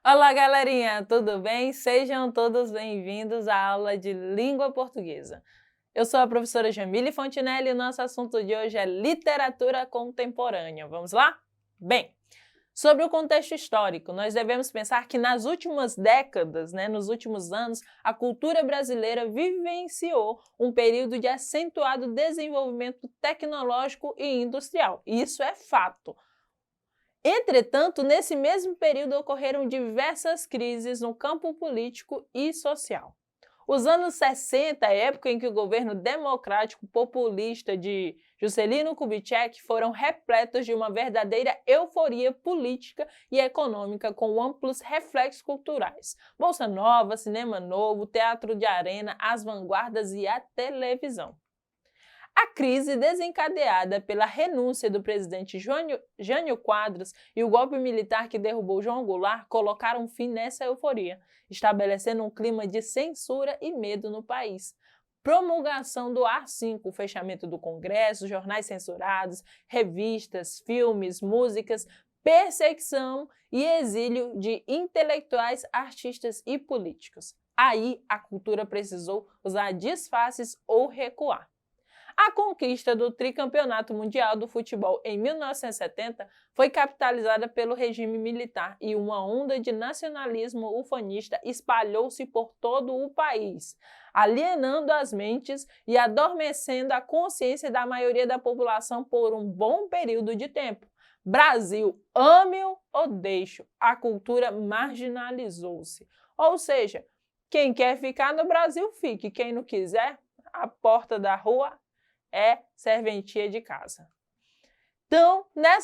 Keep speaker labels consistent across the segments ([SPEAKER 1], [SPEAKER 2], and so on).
[SPEAKER 1] Olá, galerinha, tudo bem? Sejam todos bem-vindos à aula de Língua Portuguesa. Eu sou a professora Jamile Fontinelli e o nosso assunto de hoje é literatura contemporânea. Vamos lá? Bem, sobre o contexto histórico, nós devemos pensar que nas últimas décadas, nos últimos anos, a cultura brasileira vivenciou um período de acentuado desenvolvimento tecnológico e industrial. Isso é fato. Entretanto, nesse mesmo período ocorreram diversas crises no campo político e social. Os anos 60, época em que o governo democrático populista de Juscelino Kubitschek foram repletos de uma verdadeira euforia política e econômica com amplos reflexos culturais. Bolsa Nova, Cinema Novo, Teatro de Arena, as vanguardas e a televisão. A crise desencadeada pela renúncia do presidente Jânio Quadros e o golpe militar que derrubou João Goulart colocaram fim nessa euforia, estabelecendo um clima de censura e medo no país. Promulgação do AI-5, o fechamento do Congresso, jornais censurados, revistas, filmes, músicas, perseguição e exílio de intelectuais, artistas e políticos. Aí a cultura precisou usar disfarces ou recuar. A conquista do tricampeonato mundial do futebol em 1970 foi capitalizada pelo regime militar e uma onda de nacionalismo ufanista espalhou-se por todo o país, alienando as mentes e adormecendo a consciência da maioria da população por um bom período de tempo. Brasil, ame-o ou deixe-o, a cultura marginalizou-se. Ou seja, quem quer ficar no Brasil, fique. Quem não quiser, a porta da rua é serventia de casa. Então, na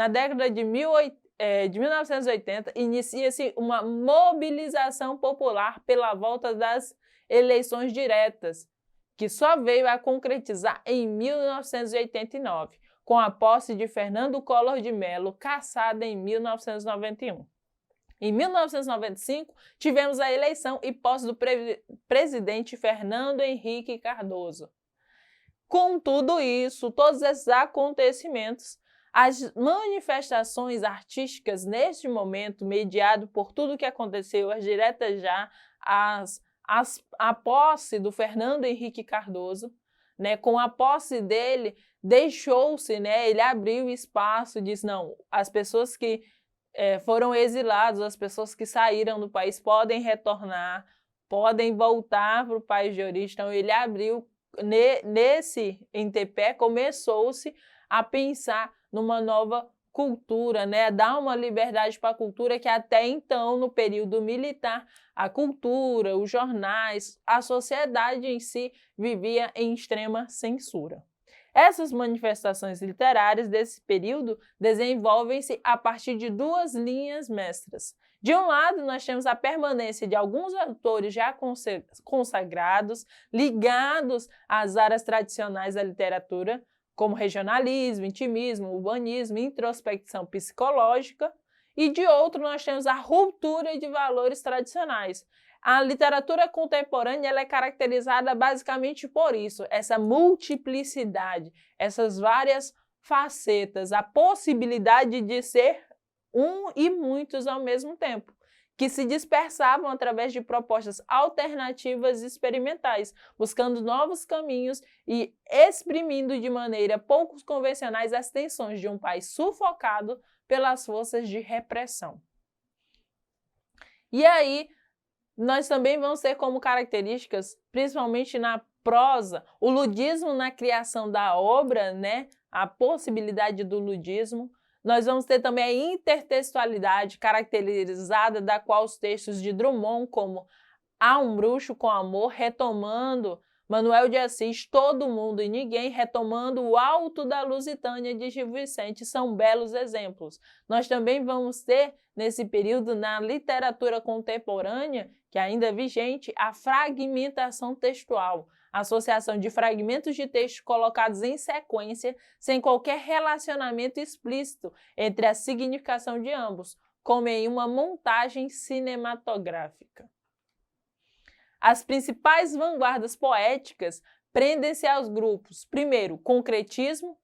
[SPEAKER 1] década de 1980, inicia-se uma mobilização popular pela volta das eleições diretas, que só veio a concretizar em 1989, com a posse de Fernando Collor de Mello, cassada em 1991. Em 1995, tivemos a eleição e posse do presidente Fernando Henrique Cardoso. Com tudo isso, todos esses acontecimentos, as manifestações artísticas neste momento, mediado por tudo que aconteceu, as diretas já, a posse do Fernando Henrique Cardoso, com a posse dele, deixou-se, ele abriu espaço, disse, não, as pessoas que foram exilados, as pessoas que saíram do país podem retornar, podem voltar para o país de origem. Então, ele abriu, nesse Entepé, começou-se a pensar numa nova cultura, dar uma liberdade para a cultura que até então, no período militar, a cultura, os jornais, a sociedade em si vivia em extrema censura. Essas manifestações literárias desse período desenvolvem-se a partir de duas linhas mestras. De um lado, nós temos a permanência de alguns autores já consagrados, ligados às áreas tradicionais da literatura, como regionalismo, intimismo, urbanismo, introspecção psicológica, e de outro, nós temos a ruptura de valores tradicionais. A literatura contemporânea ela é caracterizada basicamente por isso, essa multiplicidade, essas várias facetas, a possibilidade de ser um e muitos ao mesmo tempo, que se dispersavam através de propostas alternativas e experimentais, buscando novos caminhos e exprimindo de maneira pouco convencionais as tensões de um país sufocado pelas forças de repressão. E aí, nós também vamos ter como características, principalmente na prosa, o ludismo na criação da obra, a possibilidade do ludismo. Nós vamos ter também a intertextualidade caracterizada, da qual os textos de Drummond, como Há um Bruxo com Amor, retomando Manuel de Assis, Todo Mundo e Ninguém, retomando O Alto da Lusitânia de Gil Vicente, são belos exemplos. Nós também vamos ter, nesse período, na literatura contemporânea, que ainda é vigente, a fragmentação textual, a associação de fragmentos de texto colocados em sequência, sem qualquer relacionamento explícito entre a significação de ambos, como em uma montagem cinematográfica. As principais vanguardas poéticas prendem-se aos grupos, primeiro, concretismo,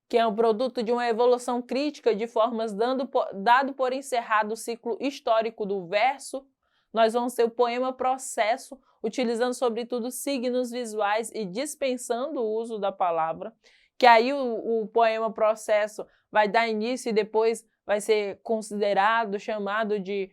[SPEAKER 1] que é um produto de uma evolução crítica de formas dado por encerrado o ciclo histórico do verso. Nós vamos ter o poema processo, utilizando sobretudo signos visuais e dispensando o uso da palavra, que aí o poema processo vai dar início e depois vai ser considerado, chamado de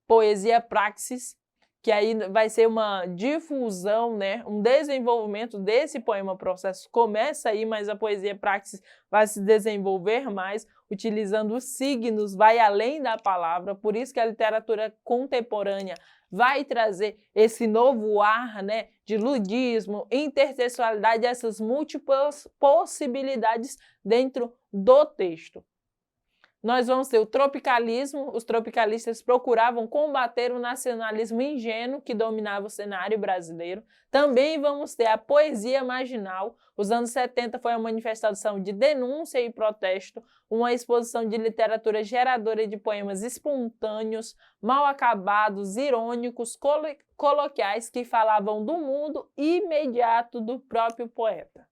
[SPEAKER 1] poesia praxis, que aí vai ser uma difusão, né, um desenvolvimento desse poema processo. Começa aí, mas a poesia praxis vai se desenvolver mais, utilizando os signos, vai além da palavra, por isso que a literatura contemporânea vai trazer esse novo ar, né, de ludismo, intertextualidade, essas múltiplas possibilidades dentro do texto. Nós vamos ter o tropicalismo, os tropicalistas procuravam combater o nacionalismo ingênuo que dominava o cenário brasileiro. Também vamos ter a poesia marginal. Os anos 70 foi uma manifestação de denúncia e protesto, uma exposição de literatura geradora de poemas espontâneos, mal acabados, irônicos, coloquiais que falavam do mundo imediato do próprio poeta.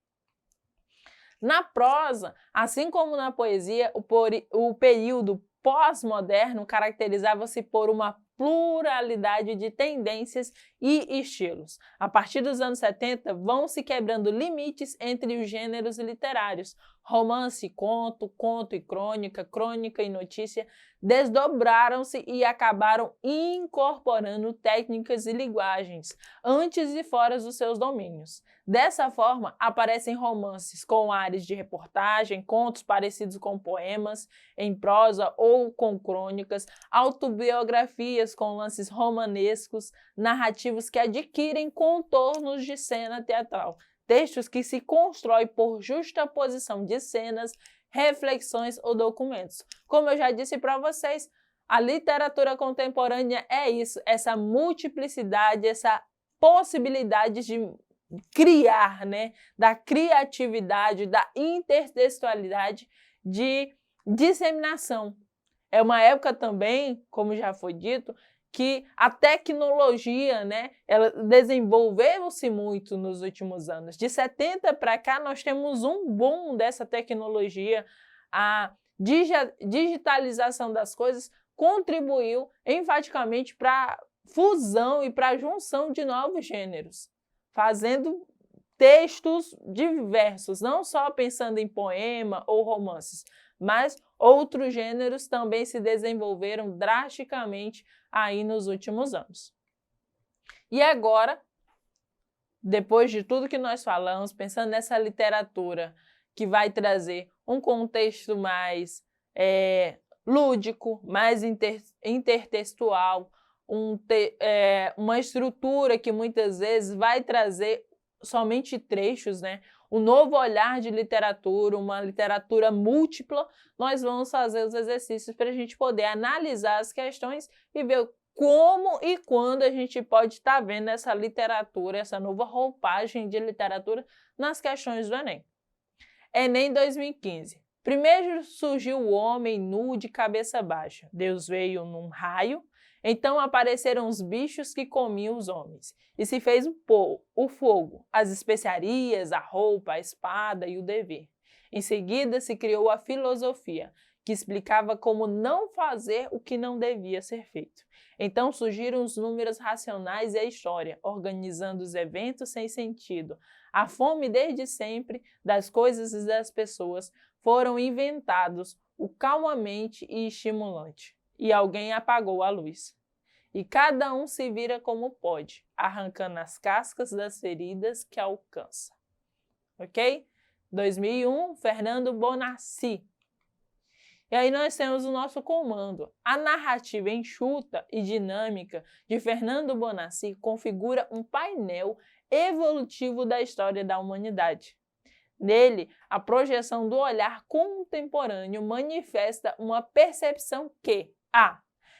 [SPEAKER 1] Na prosa, assim como na poesia, o período pós-moderno caracterizava-se por uma pluralidade de tendências e estilos. A partir dos anos 70, vão se quebrando limites entre os gêneros literários. Romance e conto, conto e crônica, crônica e notícia desdobraram-se e acabaram incorporando técnicas e linguagens antes e fora dos seus domínios. Dessa forma, aparecem romances com ares de reportagem, contos parecidos com poemas em prosa ou com crônicas, autobiografias com lances romanescos, narrativos que adquirem contornos de cena teatral, textos que se constroem por justaposição de cenas, reflexões ou documentos. Como eu já disse para vocês, a literatura contemporânea é isso, essa multiplicidade, essa possibilidade de criar, né, da criatividade, da intertextualidade, de disseminação. É uma época também, como já foi dito, que a tecnologia, né, ela desenvolveu-se muito nos últimos anos. De 70 para cá, nós temos um boom dessa tecnologia. A digitalização das coisas contribuiu enfaticamente para a fusão e para a junção de novos gêneros, fazendo textos diversos, não só pensando em poema ou romances, mas outros gêneros também se desenvolveram drasticamente aí nos últimos anos. E agora, depois de tudo que nós falamos, pensando nessa literatura que vai trazer um contexto mais lúdico, mais intertextual, uma estrutura que muitas vezes vai trazer somente trechos, né? Um novo olhar de literatura, uma literatura múltipla, nós vamos fazer os exercícios para a gente poder analisar as questões e ver como e quando a gente pode estar vendo essa literatura, essa nova roupagem de literatura nas questões do Enem. Enem 2015. Primeiro surgiu o homem nu de cabeça baixa. Deus veio num raio. Então apareceram os bichos que comiam os homens, e se fez o fogo, as especiarias, a roupa, a espada e o dever. Em seguida se criou a filosofia, que explicava como não fazer o que não devia ser feito. Então surgiram os números racionais e a história, organizando os eventos sem sentido. A fome desde sempre das coisas e das pessoas foram inventados o calmamente e estimulante. E alguém apagou a luz. E cada um se vira como pode, arrancando as cascas das feridas que alcança. Ok? 2001, Fernando Bonassi. E aí nós temos o nosso comando. A narrativa enxuta e dinâmica de Fernando Bonassi configura um painel evolutivo da história da humanidade. Nele, a projeção do olhar contemporâneo manifesta uma percepção que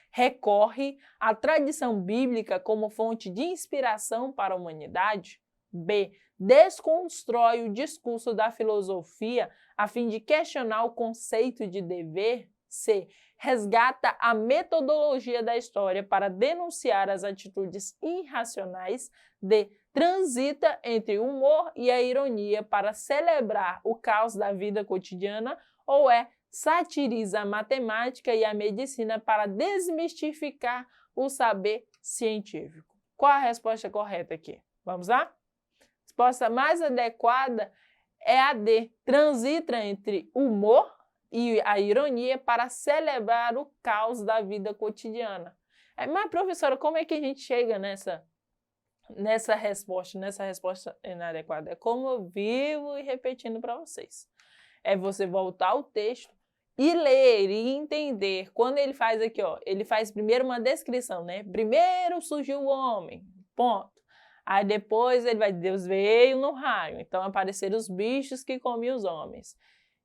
[SPEAKER 1] recorre à tradição bíblica como fonte de inspiração para a humanidade. B. Desconstrói o discurso da filosofia a fim de questionar o conceito de dever. C. Resgata a metodologia da história para denunciar as atitudes irracionais. D. transita entre o humor e a ironia para celebrar o caos da vida cotidiana ou satiriza a matemática e a medicina para desmistificar o saber científico? Qual a resposta correta aqui? Vamos lá? A resposta mais adequada é a D. Transita entre o humor e a ironia para celebrar o caos da vida cotidiana. Mas, professora, como é que a gente chega nessa resposta inadequada? É como eu vivo e repetindo para vocês. É você voltar ao texto e ler e entender. Quando ele faz aqui, ó, ele faz primeiro uma descrição, né? Primeiro surgiu o homem, ponto. Aí depois ele vai, Deus veio no raio, então apareceram os bichos que comiam os homens.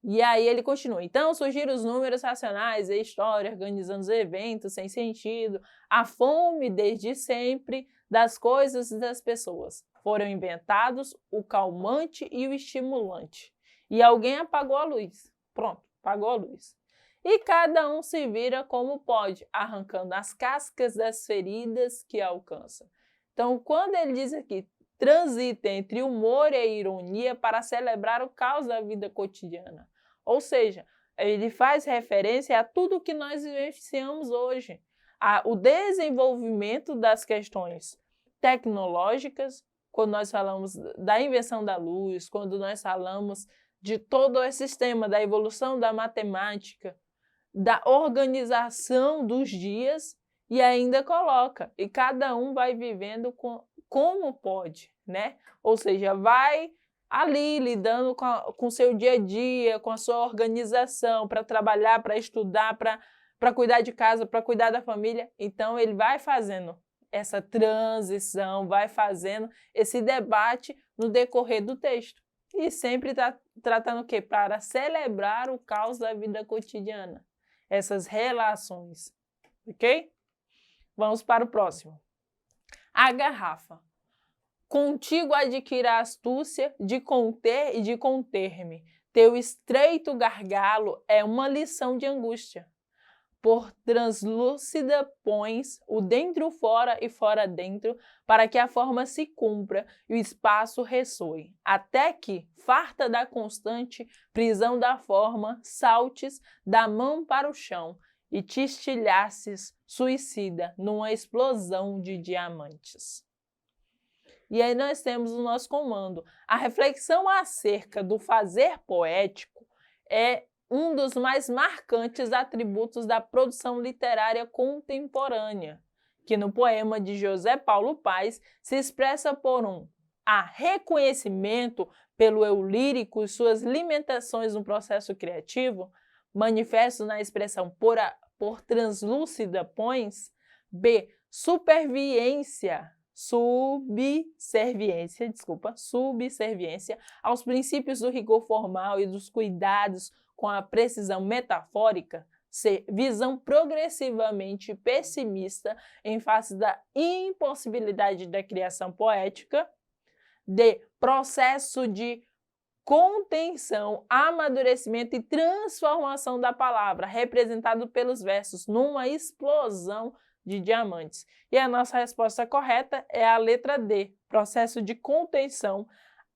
[SPEAKER 1] E aí ele continua, então surgiram os números racionais, a história, organizando os eventos sem sentido, a fome desde sempre das coisas e das pessoas. Foram inventados o calmante e o estimulante. E alguém apagou a luz. Pronto, apagou a luz. E cada um se vira como pode, arrancando as cascas das feridas que alcança. Então, quando ele diz aqui, transita entre humor e a ironia para celebrar o caos da vida cotidiana. Ou seja, ele faz referência a tudo que nós vivenciamos hoje. O desenvolvimento das questões tecnológicas, quando nós falamos da invenção da luz, quando nós falamos de todo esse sistema, da evolução da matemática, da organização dos dias, e ainda coloca, e cada um vai vivendo como pode, né? Ou seja, vai ali lidando com o seu dia a dia, com a sua organização, para trabalhar, para estudar, para cuidar de casa, para cuidar da família. Então, ele vai fazendo essa transição, vai fazendo esse debate no decorrer do texto. E sempre está tratando o quê? Para celebrar o caos da vida cotidiana. Essas relações, ok? Vamos para o próximo. A garrafa. Contigo adquira a astúcia de conter e de conter-me. Teu estreito gargalo é uma lição de angústia. Por translúcida pões o dentro fora e fora dentro, para que a forma se cumpra e o espaço ressoe, até que, farta da constante prisão da forma, saltes da mão para o chão e te estilhaces suicida numa explosão de diamantes. E aí nós temos o nosso comando. A reflexão acerca do fazer poético é um dos mais marcantes atributos da produção literária contemporânea, que no poema de José Paulo Paes se expressa por reconhecimento pelo eu lírico e suas limitações no processo criativo, manifesto na expressão por translúcida pões, B. Subserviência aos princípios do rigor formal e dos cuidados com a precisão metafórica, C. Visão progressivamente pessimista em face da impossibilidade da criação poética, D. Processo de contenção, amadurecimento e transformação da palavra, representado pelos versos numa explosão de diamantes. E a nossa resposta correta é a letra D, processo de contenção,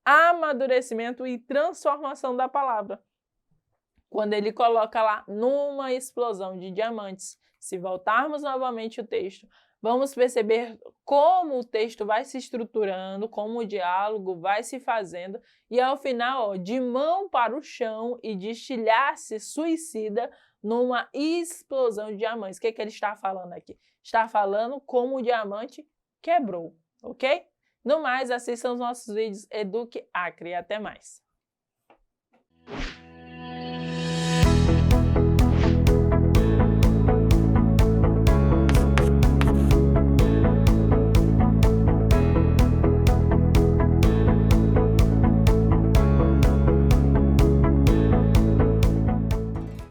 [SPEAKER 1] amadurecimento e transformação da palavra. Quando ele coloca lá numa explosão de diamantes. Se voltarmos novamente o texto, vamos perceber como o texto vai se estruturando, como o diálogo vai se fazendo e ao final, de mão para o chão e de estilhaço suicida numa explosão de diamantes. O que ele está falando aqui? Está falando como o diamante quebrou, ok? No mais, assistam os nossos vídeos Eduque Acre e até mais.